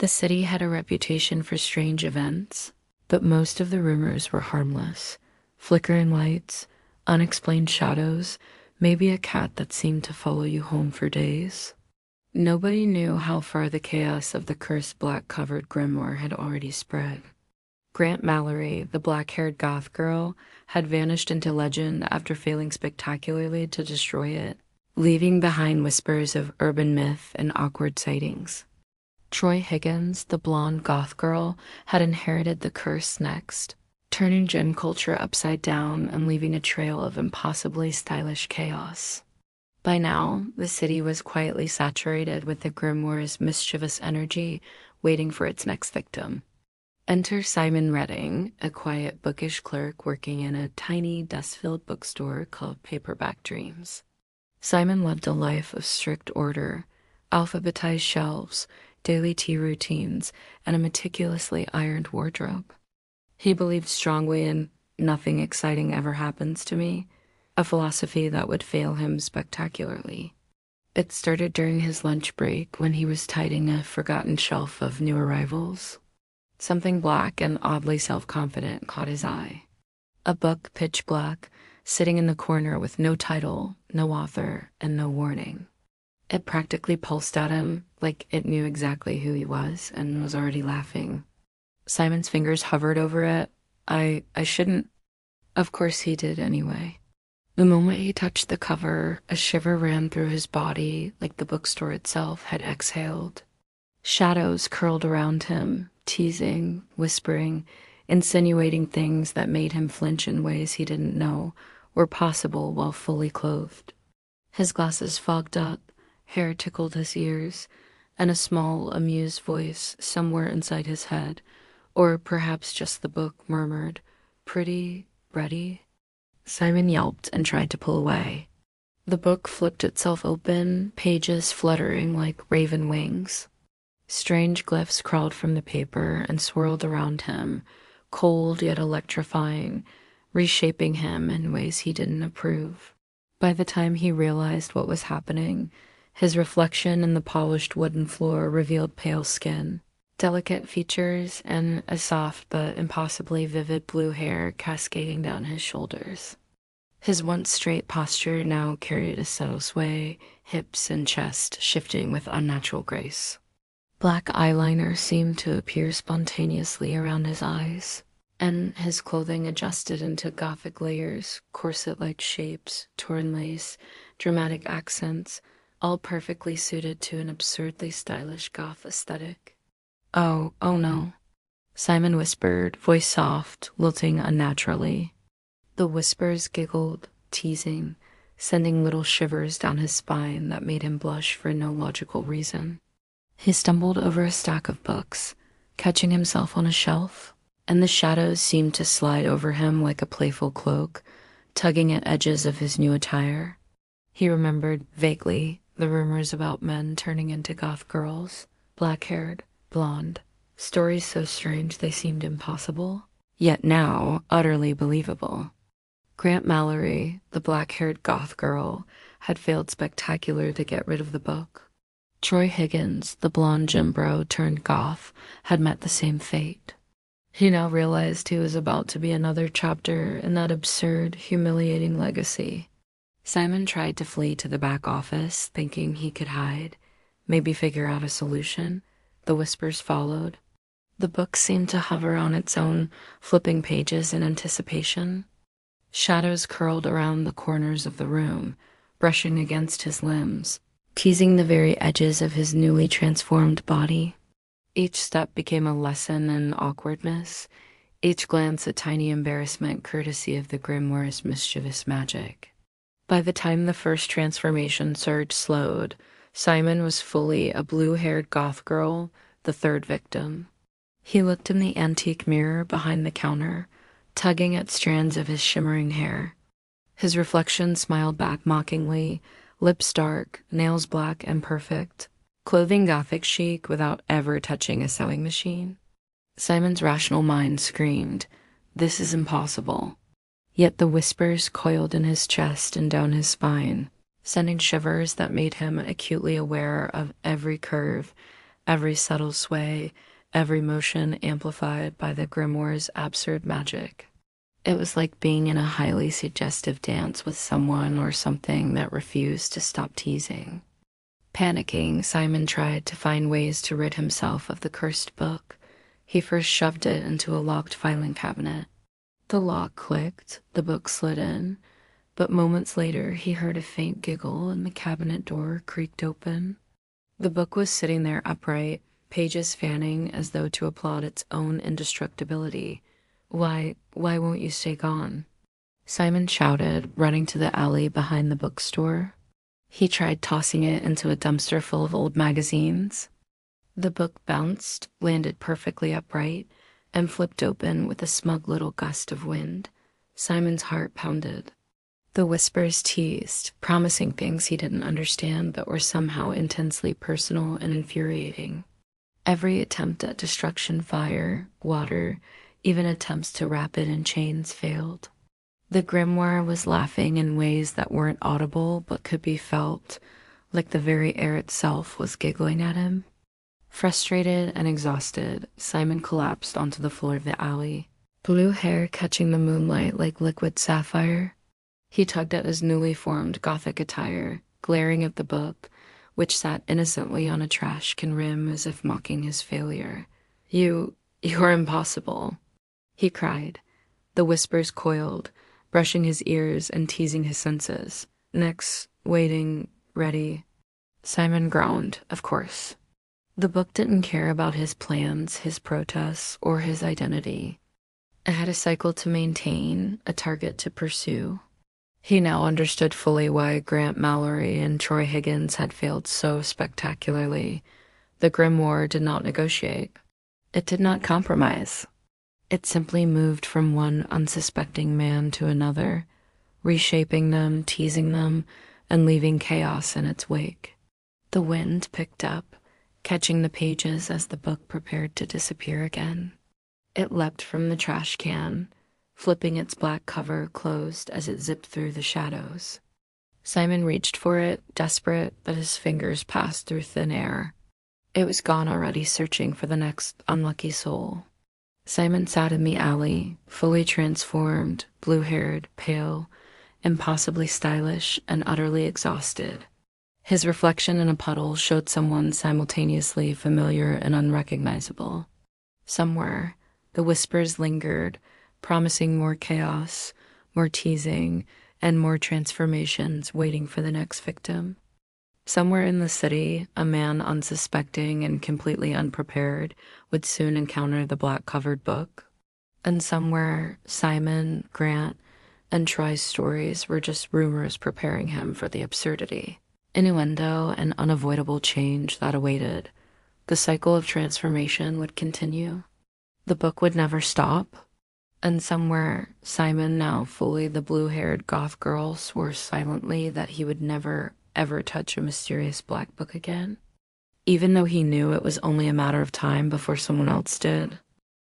The city had a reputation for strange events, but most of the rumors were harmless. Flickering lights, unexplained shadows, maybe a cat that seemed to follow you home for days. Nobody knew how far the chaos of the cursed black-covered grimoire had already spread. Grant Mallory, the black-haired goth girl, had vanished into legend after failing spectacularly to destroy it, leaving behind whispers of urban myth and awkward sightings. Troy Higgins, the blonde goth girl, had inherited the curse next, turning gym culture upside down and leaving a trail of impossibly stylish chaos. By now, the city was quietly saturated with the grimoire's mischievous energy, waiting for its next victim. Enter Simon Redding, a quiet bookish clerk working in a tiny, dust-filled bookstore called Paperback Dreams. Simon lived a life of strict order, alphabetized shelves, daily tea routines, and a meticulously ironed wardrobe. He believed strongly in "nothing exciting ever happens to me," a philosophy that would fail him spectacularly. It started during his lunch break when he was tidying a forgotten shelf of new arrivals. Something black and oddly self-confident caught his eye. A book pitch black, sitting in the corner with no title, no author, and no warning. It practically pulsed at him, like it knew exactly who he was and was already laughing. Simon's fingers hovered over it. I shouldn't. Of course he did anyway. The moment he touched the cover, a shiver ran through his body like the bookstore itself had exhaled. Shadows curled around him, teasing, whispering, insinuating things that made him flinch in ways he didn't know were possible while fully clothed. His glasses fogged up, hair tickled his ears, and a small, amused voice somewhere inside his head, or perhaps just the book, murmured, "Pretty, ready?" Simon yelped and tried to pull away. The book flipped itself open, pages fluttering like raven wings. Strange glyphs crawled from the paper and swirled around him, cold yet electrifying, reshaping him in ways he didn't approve. By the time he realized what was happening, his reflection in the polished wooden floor revealed pale skin, delicate features, and a soft but impossibly vivid blue hair cascading down his shoulders. His once straight posture now carried a subtle sway, hips and chest shifting with unnatural grace. Black eyeliner seemed to appear spontaneously around his eyes, and his clothing adjusted into gothic layers, corset-like shapes, torn lace, dramatic accents, all perfectly suited to an absurdly stylish goth aesthetic. Oh no," Simon whispered, voice soft, lilting unnaturally. The whispers giggled, teasing, sending little shivers down his spine that made him blush for no logical reason. He stumbled over a stack of books, catching himself on a shelf, and the shadows seemed to slide over him like a playful cloak, tugging at edges of his new attire. He remembered, vaguely, the rumors about men turning into goth girls, black-haired, blonde, stories so strange they seemed impossible, yet now utterly believable. Grant Mallory, the black-haired goth girl, had failed spectacularly to get rid of the book. Troy Higgins, the blonde gym bro turned goth, had met the same fate. He now realized he was about to be another chapter in that absurd, humiliating legacy. Simon tried to flee to the back office, thinking he could hide, maybe figure out a solution. The whispers followed. The book seemed to hover on its own, flipping pages in anticipation. Shadows curled around the corners of the room, brushing against his limbs, teasing the very edges of his newly transformed body. Each step became a lesson in awkwardness, each glance a tiny embarrassment courtesy of the grimoire's mischievous magic. By the time the first transformation surge slowed, Simon was fully a blue-haired goth girl, the third victim. He looked in the antique mirror behind the counter, tugging at strands of his shimmering hair. His reflection smiled back mockingly, lips dark, nails black and perfect, clothing gothic chic without ever touching a sewing machine. Simon's rational mind screamed, "This is impossible." Yet the whispers coiled in his chest and down his spine, sending shivers that made him acutely aware of every curve, every subtle sway, every motion amplified by the grimoire's absurd magic. It was like being in a highly suggestive dance with someone or something that refused to stop teasing. Panicking, Simon tried to find ways to rid himself of the cursed book. He first shoved it into a locked filing cabinet. The lock clicked, the book slid in, but moments later he heard a faint giggle and the cabinet door creaked open. The book was sitting there upright, pages fanning as though to applaud its own indestructibility. Why won't you stay gone? Simon shouted, running to the alley behind the bookstore. He tried tossing it into a dumpster full of old magazines. The book bounced, landed perfectly upright, and flipped open with a smug little gust of wind. Simon's heart pounded. The whispers teased, promising things he didn't understand but were somehow intensely personal and infuriating. Every attempt at destruction, fire, water, even attempts to wrap it in chains failed. The grimoire was laughing in ways that weren't audible but could be felt, like the very air itself was giggling at him. Frustrated and exhausted, Simon collapsed onto the floor of the alley, blue hair catching the moonlight like liquid sapphire. He tugged at his newly formed Gothic attire, glaring at the book, which sat innocently on a trash can rim as if mocking his failure. You're impossible," he cried. The whispers coiled, brushing his ears and teasing his senses. Next, waiting, ready. Simon groaned, of course. The book didn't care about his plans, his protests, or his identity. It had a cycle to maintain, a target to pursue. He now understood fully why Grant Mallory and Troy Higgins had failed so spectacularly. The grimoire did not negotiate. It did not compromise. It simply moved from one unsuspecting man to another, reshaping them, teasing them, and leaving chaos in its wake. The wind picked up, catching the pages as the book prepared to disappear again. It leapt from the trash can, flipping its black cover closed as it zipped through the shadows. Simon reached for it, desperate, but his fingers passed through thin air. It was gone already, searching for the next unlucky soul. Simon sat in the alley, fully transformed, blue-haired, pale, impossibly stylish, and utterly exhausted. His reflection in a puddle showed someone simultaneously familiar and unrecognizable. Somewhere, the whispers lingered, promising more chaos, more teasing, and more transformations waiting for the next victim. Somewhere in the city, a man unsuspecting and completely unprepared would soon encounter the black-covered book. And somewhere, Simon, Grant, and Troy's stories were just rumors preparing him for the absurdity, innuendo, and unavoidable change that awaited. The cycle of transformation would continue. The book would never stop. And somewhere, Simon, now fully the blue-haired goth girl, swore silently that he would never, ever touch a mysterious black book again, even though he knew it was only a matter of time before someone else did.